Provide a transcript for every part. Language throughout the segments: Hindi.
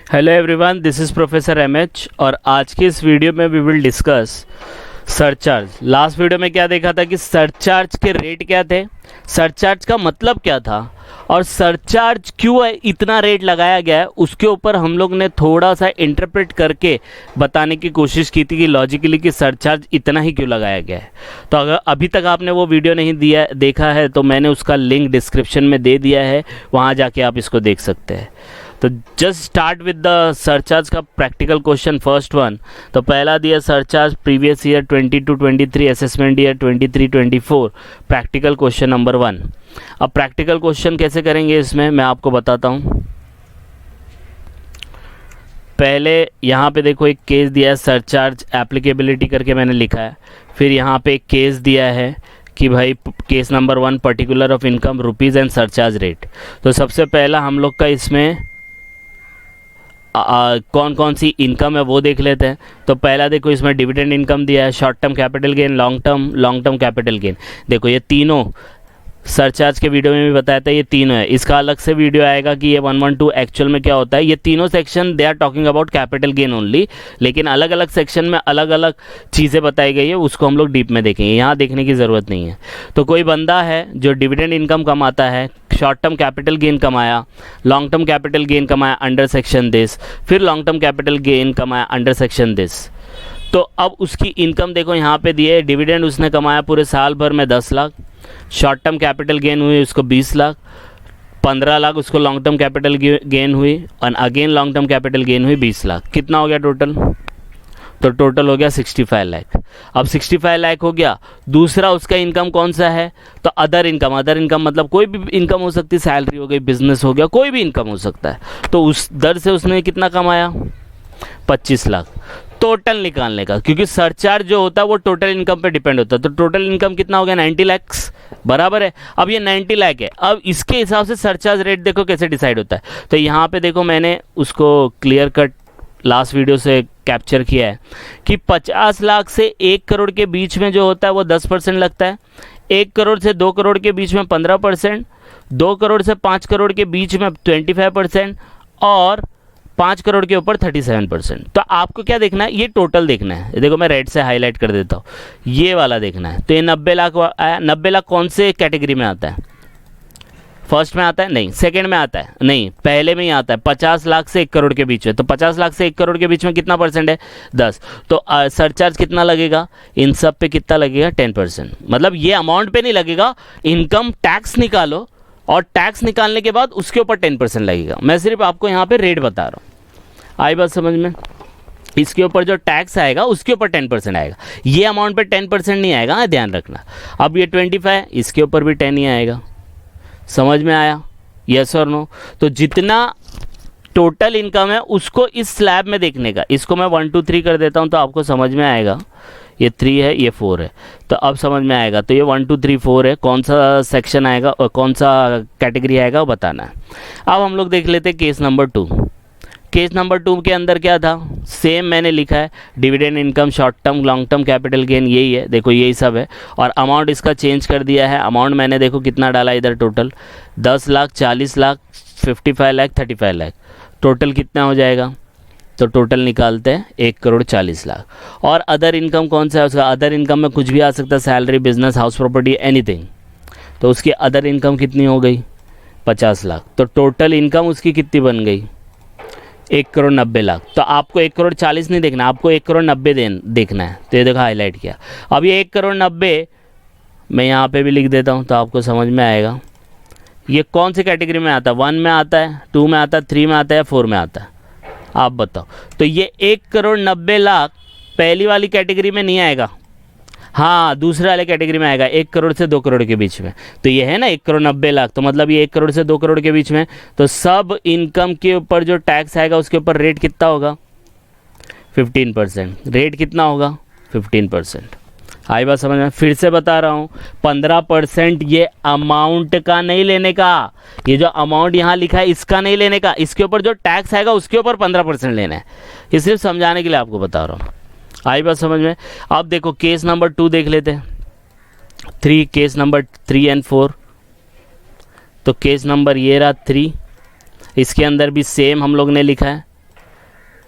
Hello everyone, this is professor MH और आज की इस वीडियो में we will discuss surcharge. Last video में क्या देखा था कि सरचार्ज के रेट क्या थे, सरचार्ज का मतलब क्या था और सरचार्ज क्यों है इतना रेट लगाया गया है, उसके ऊपर हम लोग ने थोड़ा सा इंटरप्रेट करके बताने की कोशिश की थी कि लॉजिकली कि सरचार्ज इतना ही क्यों लगाया गया है। तो अगर अभी तक आपने वो वीडियो नहीं देखा है तो मैंने उसका लिंक डिस्क्रिप्शन में दे दिया है, वहाँ जाके आप इसको देख सकते हैं। तो just start with the surcharge का प्रैक्टिकल क्वेश्चन फर्स्ट वन। तो पहला दिया surcharge previous year 22-23, assessment year 23-24, practical question number 1। अब प्रैक्टिकल क्वेश्चन कैसे करेंगे इसमें मैं आपको बताता हूँ। पहले यहाँ पे देखो एक केस दिया है, सरचार्ज एप्लीकेबिलिटी करके मैंने लिखा है। फिर यहाँ पे एक केस दिया है कि भाई case number 1 particular of income rupees and surcharge rate. तो सबसे पहला हम लोग का इसमें कौन कौन सी इनकम है वो देख लेते हैं। तो पहला देखो इसमें डिविडेंड इनकम दिया है, short term capital gain, long term capital gain. देखो ये तीनों सरचार्ज के वीडियो में भी बताया था, ये तीनों है। इसका अलग से वीडियो आएगा कि ये 112 एक्चुअल में क्या होता है। ये तीनों section they are talking about capital gain only, लेकिन अलग अलग सेक्शन में अलग अलग चीज़ें बताई गई है, उसको हम लोग डीप में देखेंगे, यहाँ देखने की ज़रूरत नहीं है। तो कोई बंदा है जो डिविडेंड इनकम कमाता है, शॉर्ट टर्म कैपिटल गेन कमाया, लॉन्ग टर्म कैपिटल गेन कमाया अंडर सेक्शन दिस, फिर लॉन्ग टर्म कैपिटल गेन कमाया अंडर सेक्शन दिस। तो अब उसकी इनकम देखो यहाँ पे दिए, डिविडेंड उसने कमाया पूरे साल भर में 10 lakh, short term capital gain हुई उसको 20 लाख, 15 लाख उसको लॉन्ग टर्म कैपिटल गेन हुई और again long term capital gain हुई 20 लाख। कितना हो गया टोटल? तो टोटल हो गया 65 लाख। अब 65 लाख हो गया। दूसरा उसका इनकम कौन सा है? तो अदर इनकम मतलब कोई भी इनकम हो सकती है, सैलरी हो गई, बिजनेस हो गया, कोई भी इनकम हो सकता है। तो उस दर से उसने कितना कमाया? 25 लाख। टोटल निकालने का, क्योंकि सरचार्ज जो होता है वो टोटल इनकम पे डिपेंड होता है। तो टोटल इनकम कितना हो गया? 90 लाख, बराबर है। अब ये 90 लाख है, अब इसके हिसाब से सरचार्ज रेट देखो कैसे डिसाइड होता है। तो यहाँ पे देखो मैंने उसको क्लियर कट लास्ट वीडियो से कैप्चर किया है कि 50 लाख से 1 करोड़ के बीच में जो होता है वो 10% लगता है, 1 करोड़ से 2 करोड़ के बीच में 15%, 2 करोड़ से 5 करोड़ के बीच में 25% और 5 करोड़ के ऊपर 37%। तो आपको क्या देखना है? ये टोटल देखना है। देखो मैं रेड से हाईलाइट कर देता हूँ, ये वाला देखना है। तो ये 90 लाख आया। 90 लाख कौन से कैटेगरी में आता है? फर्स्ट में आता है? नहीं। सेकंड में आता है? नहीं, पहले में ही आता है। 50 लाख से 1 करोड़ के बीच में। तो 50 लाख से 1 करोड़ के बीच में कितना परसेंट है? 10। तो सरचार्ज कितना लगेगा? इन सब पे कितना लगेगा? 10%। मतलब ये अमाउंट पे नहीं लगेगा, इनकम टैक्स निकालो और टैक्स निकालने के बाद उसके ऊपर 10% लगेगा। मैं सिर्फ आपको यहाँ पे रेट बता रहा हूँ, आई बात समझ में? इसके ऊपर जो टैक्स आएगा उसके ऊपर 10% आएगा, ये अमाउंट पे 10% नहीं आएगा, ध्यान रखना। अब ये 25, इसके ऊपर भी 10 ही आएगा। समझ में आया? यस और नो? तो जितना टोटल इनकम है उसको इस स्लैब में देखने का। इसको मैं 1 2 3 कर देता हूँ तो आपको समझ में आएगा। ये 3 है, ये 4 है, तो अब समझ में आएगा। तो ये 1 2 3 4 है, कौन सा सेक्शन आएगा और कौन सा कैटेगरी आएगा वो बताना है। अब हम लोग देख लेते हैं केस नंबर 2। केस नंबर 2 के अंदर क्या था? सेम मैंने लिखा है, dividend income, short term, long term capital gain, यही है। देखो यही सब है और अमाउंट इसका चेंज कर दिया है। अमाउंट मैंने देखो कितना डाला इधर, टोटल 10 लाख, 40 लाख, 55 लाख, 35 लाख। टोटल कितना हो जाएगा? तो टोटल निकालते हैं 1 करोड़ 40 लाख। और अदर इनकम कौन सा है उसका? अदर इनकम में कुछ भी आ सकता है, salary, business, house property, anything. तो उसकी अदर इनकम कितनी हो गई? 50 लाख। तो टोटल इनकम उसकी कितनी बन गई? 1 करोड़ 90 लाख। तो आपको 1 करोड़ 40 नहीं देखना, आपको 1 करोड़ 90 देखना है। तो ये देखो हाईलाइट किया। अब ये 1 करोड़ 90 मैं यहाँ पे भी लिख देता हूँ तो आपको समझ में आएगा। ये कौन सी कैटेगरी में आता है? 1 में आता है, 2 में आता है, 3 में आता है या 4 में आता है? आप बताओ। तो ये 1 करोड़ 90 लाख पहली वाली कैटेगरी में नहीं आएगा, हाँ दूसरे वाले कैटेगरी में आएगा, 1 करोड़ से 2 करोड़ के बीच में। तो ये है ना 1 करोड़ 90 लाख, तो मतलब ये 1 करोड़ से 2 करोड़ के बीच में। तो सब इनकम के ऊपर जो टैक्स आएगा उसके ऊपर रेट कितना होगा? 15%। रेट कितना होगा? 15%। आई बात समझ में? फिर से बता रहा हूँ, 15% ये अमाउंट का नहीं लेने का। ये जो अमाउंट यहाँ लिखा है इसका नहीं लेने का, इसके ऊपर जो टैक्स आएगा उसके ऊपर 15% लेना है। ये सिर्फ समझाने के लिए आपको बता रहा हूँ। आई बात समझ में? अब देखो केस नंबर 2 देख लेते हैं। 3, केस नंबर 3 एंड 4। तो केस नंबर ये रहा 3, इसके अंदर भी सेम हम लोग ने लिखा है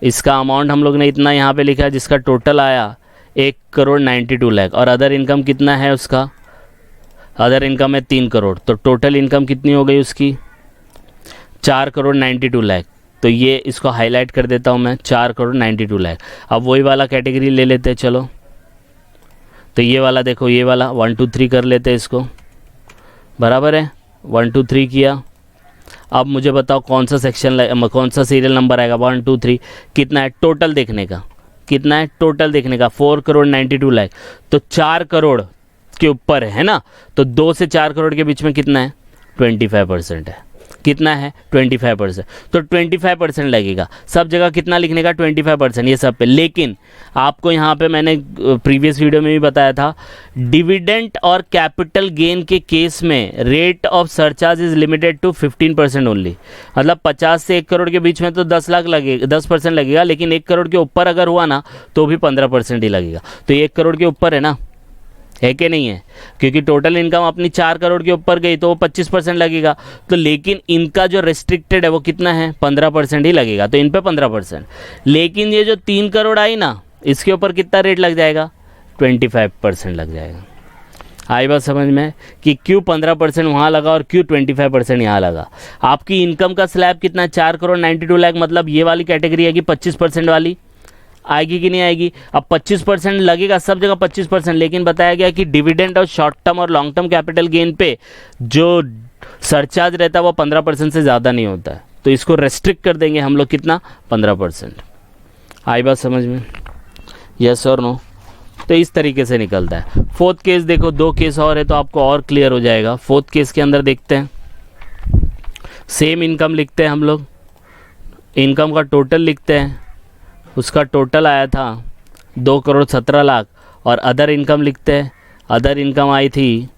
इसका अमाउंट हम लोग ने इतना यहाँ पे लिखा है, जिसका टोटल आया 1,92 लाख, और अदर इनकम कितना है उसका, अदर इनकम है 3 करोड़, तो टोटल इनकम कितनी हो गई उसकी 4,92 लाख। तो ये इसको हाईलाइट कर देता हूँ मैं, 4,92 लाख। अब वही वाला कैटेगरी ले लेते हैं, चलो। तो ये वाला देखो, ये वाला 1 2 3 कर लेते हैं इसको, बराबर है, 1 2 3 किया। अब मुझे बताओ कौन सा सेक्शन, कौन सा सीरियल नंबर आएगा, 1 2 3 कितना है टोटल देखने का, कितना है टोटल देखने का 4,92 लाख। तो 4 करोड़ के ऊपर है ना, तो 2 से 4 करोड़ के बीच में कितना है, 25% है। कितना है 25%, तो 25% लगेगा सब जगह। कितना लिखने का 25% ये सब पे। लेकिन आपको यहाँ पे मैंने प्रीवियस वीडियो में भी बताया था, डिविडेंड और कैपिटल गेन के केस में rate of surcharge is limited to 15% only. मतलब 50 से 1 करोड़ के बीच में तो 10 लाख लगेगा, 10% लगेगा, लेकिन 1 करोड़ के ऊपर अगर हुआ ना तो भी 15% ही लगेगा। तो 1 करोड़ के ऊपर है ना, है कि नहीं है, क्योंकि टोटल इनकम अपनी 4 करोड़ के ऊपर गई तो वो 25% लगेगा। तो लेकिन इनका जो रिस्ट्रिक्टेड है वो कितना है, 15% ही लगेगा, तो इन पे 15%। लेकिन ये जो 3 करोड़ आई ना, इसके ऊपर कितना रेट लग जाएगा, 25% लग जाएगा। आई बात समझ में कि क्यों 15% वहाँ लगा और क्यों 25% यहाँ लगा। आपकी इनकम का स्लैब कितना है, 4,92 लाख, मतलब ये वाली कैटेगरी आएगी 25% वाली, आएगी कि नहीं आएगी। अब 25% लगेगा सब जगह 25%, लेकिन बताया गया कि डिविडेंड और शॉर्ट टर्म और लॉन्ग टर्म कैपिटल गेन पे जो सरचार्ज रहता है वो 15% से ज़्यादा नहीं होता है। तो इसको रेस्ट्रिक्ट कर देंगे हम लोग, कितना, 15%। आई बात समझ में, यस और नो। तो इस तरीके से निकलता है। फोर्थ केस देखो, 2 केस और है तो आपको और क्लियर हो जाएगा। फोर्थ केस के अंदर देखते हैं, सेम इनकम लिखते हैं हम लोग, इनकम का टोटल लिखते हैं, उसका टोटल आया था 2,17 लाख, और अदर इनकम लिखते हैं, अदर इनकम आई थी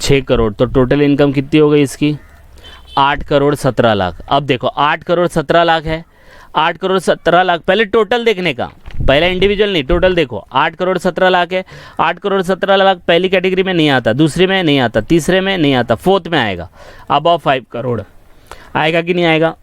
6 करोड़, तो टोटल इनकम कितनी हो गई इसकी, 8,17 लाख। अब देखो 8,17 लाख है, 8,17 लाख, पहले टोटल देखने का, पहले इंडिविजुअल नहीं, टोटल देखो, 8,17 लाख है। 8,17 लाख पहली कैटेगरी में नहीं आता, दूसरी में नहीं आता, तीसरे में नहीं आता, फोर्थ में आएगा, अबव 5 करोड़ आएगा कि नहीं आएगा।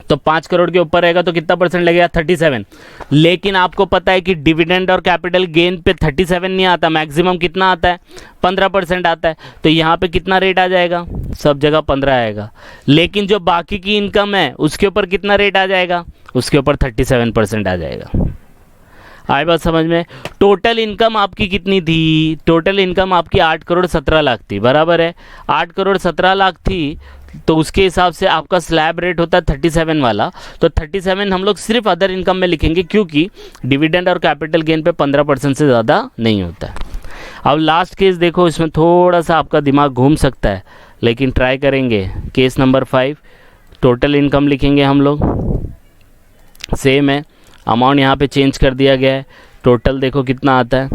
तो 5 करोड़ के ऊपर रहेगा तो कितना परसेंट लगेगा, 37। लेकिन आपको पता है कि डिविडेंड और कैपिटल गेन पे 37 नहीं आता, मैक्सिमम कितना आता है, 15% आता है। तो यहाँ पे कितना रेट आ जाएगा, सब जगह 15 आएगा। लेकिन जो बाकी की इनकम है उसके ऊपर कितना रेट आ जाएगा, उसके ऊपर 37% आ जाएगा। आई बात समझ में। टोटल इनकम आपकी कितनी थी, टोटल इनकम आपकी 8,17 लाख थी, बराबर है, 8,17 लाख थी, तो उसके हिसाब से आपका स्लैब रेट होता है 37 वाला। तो 37 हम लोग सिर्फ अदर इनकम में लिखेंगे, क्योंकि डिविडेंड और कैपिटल गेन पे 15% से ज़्यादा नहीं होता है। अब लास्ट केस देखो, इसमें थोड़ा सा आपका दिमाग घूम सकता है, लेकिन ट्राई करेंगे। केस नंबर 5, टोटल इनकम लिखेंगे हम लोग, सेम है, अमाउंट यहाँ पे चेंज कर दिया गया है। टोटल देखो कितना आता है,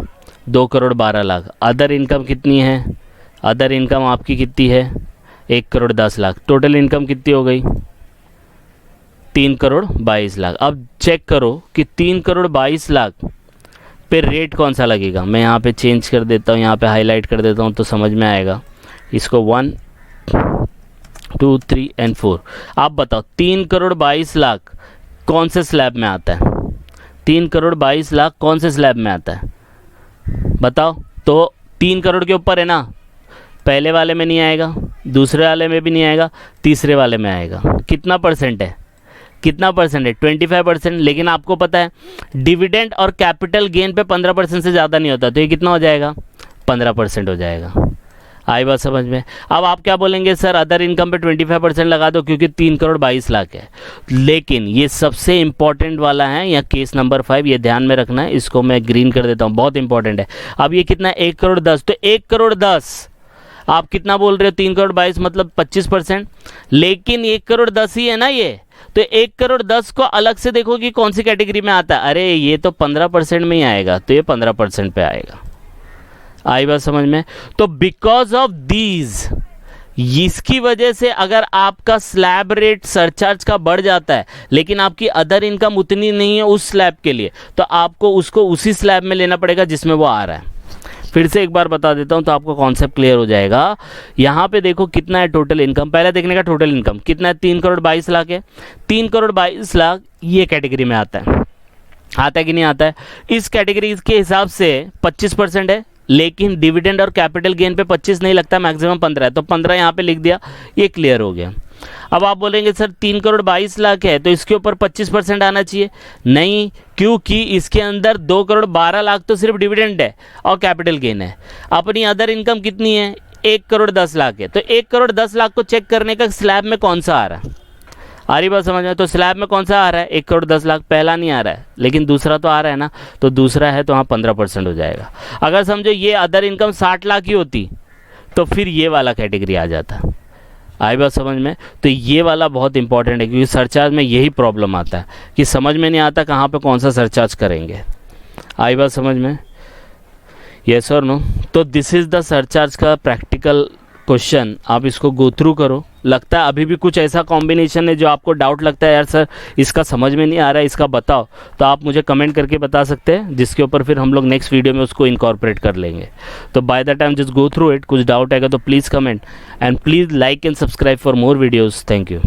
2,12,00,000। अदर इनकम कितनी है, अदर इनकम आपकी कितनी है, 1,10,00,000। टोटल इनकम कितनी हो गई, 3,22,00,000। अब चेक करो कि 3,22,00,000 पे रेट कौन सा लगेगा। मैं यहाँ पे चेंज कर देता हूँ, यहाँ पे हाईलाइट कर देता हूँ तो समझ में आएगा। इसको 1 2 3 और 4। आप बताओ 3,22,00,000 कौन से स्लैब में आता है, 3,22,00,000 कौन से स्लैब में आता है बताओ। तो 3 करोड़ के ऊपर है ना, पहले वाले में नहीं आएगा, दूसरे वाले में भी नहीं आएगा, तीसरे वाले में आएगा। कितना परसेंट है, कितना परसेंट है, 25%। लेकिन आपको पता है डिविडेंड और कैपिटल गेन पे 15% से ज़्यादा नहीं होता, तो ये कितना हो जाएगा, 15% हो जाएगा। आई बात समझ में। अब आप क्या बोलेंगे, सर अदर इनकम पे 25% लगा दो क्योंकि 3,22,00,000 है। लेकिन ये सबसे इंपॉर्टेंट वाला है, या केस नंबर 5, ये ध्यान में रखना है, इसको मैं ग्रीन कर देता हूँ, बहुत इंपॉर्टेंट है। अब ये कितना है, 1,10,00,000, तो 1,10,00,000 आप कितना बोल रहे हो, 3,22,00,000 मतलब 25%। लेकिन 1,10,00,000 ही है ना ये, तो 1,10,00,000 को अलग से देखो कि कौन सी कैटेगरी में आता है। अरे ये तो 15% में ही आएगा, तो ये 15% पे आएगा। आई बात समझ में। तो बिकॉज ऑफ दीज, इसकी वजह से अगर आपका स्लैब रेट सरचार्ज का बढ़ जाता है, लेकिन आपकी अदर इनकम उतनी नहीं है उस स्लैब के लिए, तो आपको उसको उसी स्लैब में लेना पड़ेगा जिसमें वो आ रहा है। फिर से एक बार बता देता हूँ तो आपको कॉन्सेप्ट क्लियर हो जाएगा। यहाँ पे देखो कितना है टोटल इनकम, पहले देखने का टोटल इनकम कितना है, 3,22,00,000 है। 3,22,00,000 ये कैटेगरी में आता है कि नहीं आता है? इस कैटेगरी के हिसाब से 25% है, लेकिन डिविडेंड और कैपिटल गेन पे 25 नहीं लगता, मैक्सिमम 15 है, तो 15 यहाँ पे लिख दिया, ये क्लियर हो गया। अब आप बोलेंगे सर 3,22,00,000 है तो इसके ऊपर 25% आना चाहिए, नहीं, क्योंकि इसके अंदर 2,12,00,000 तो सिर्फ डिविडेंड है और कैपिटल गेन है। अपनी अदर इनकम कितनी है, 1,10,00,000 है, तो 1,10,00,000 को चेक करने का स्लैब में कौन सा आ रहा है, आ रही बात समझ में? तो स्लैब में कौन सा आ रहा है, 1,10,00,000, पहला नहीं आ रहा है, लेकिन दूसरा तो आ रहा है ना, तो दूसरा है तो वहाँ 15% हो जाएगा। अगर समझो ये अदर इनकम 60,00,000 की होती तो फिर ये वाला कैटेगरी आ जाता। आई बात समझ में? तो ये वाला बहुत इंपॉर्टेंट है, क्योंकि सरचार्ज में यही प्रॉब्लम आता है कि समझ में नहीं आता कहाँ पे कौन सा सरचार्ज करेंगे। आई बात समझ में? यस और नो? तो दिस इज़ द सरचार्ज का प्रैक्टिकल क्वेश्चन, आप इसको गो थ्रू करो। लगता है अभी भी कुछ ऐसा कॉम्बिनेशन है जो आपको डाउट लगता है, यार सर इसका समझ में नहीं आ रहा है, इसका बताओ, तो आप मुझे कमेंट करके बता सकते हैं, जिसके ऊपर फिर हम लोग नेक्स्ट वीडियो में उसको इनकॉर्पोरेट कर लेंगे। तो by the time just go through it, कुछ डाउट आएगा तो please comment and please like and subscribe for more videos. Thank you.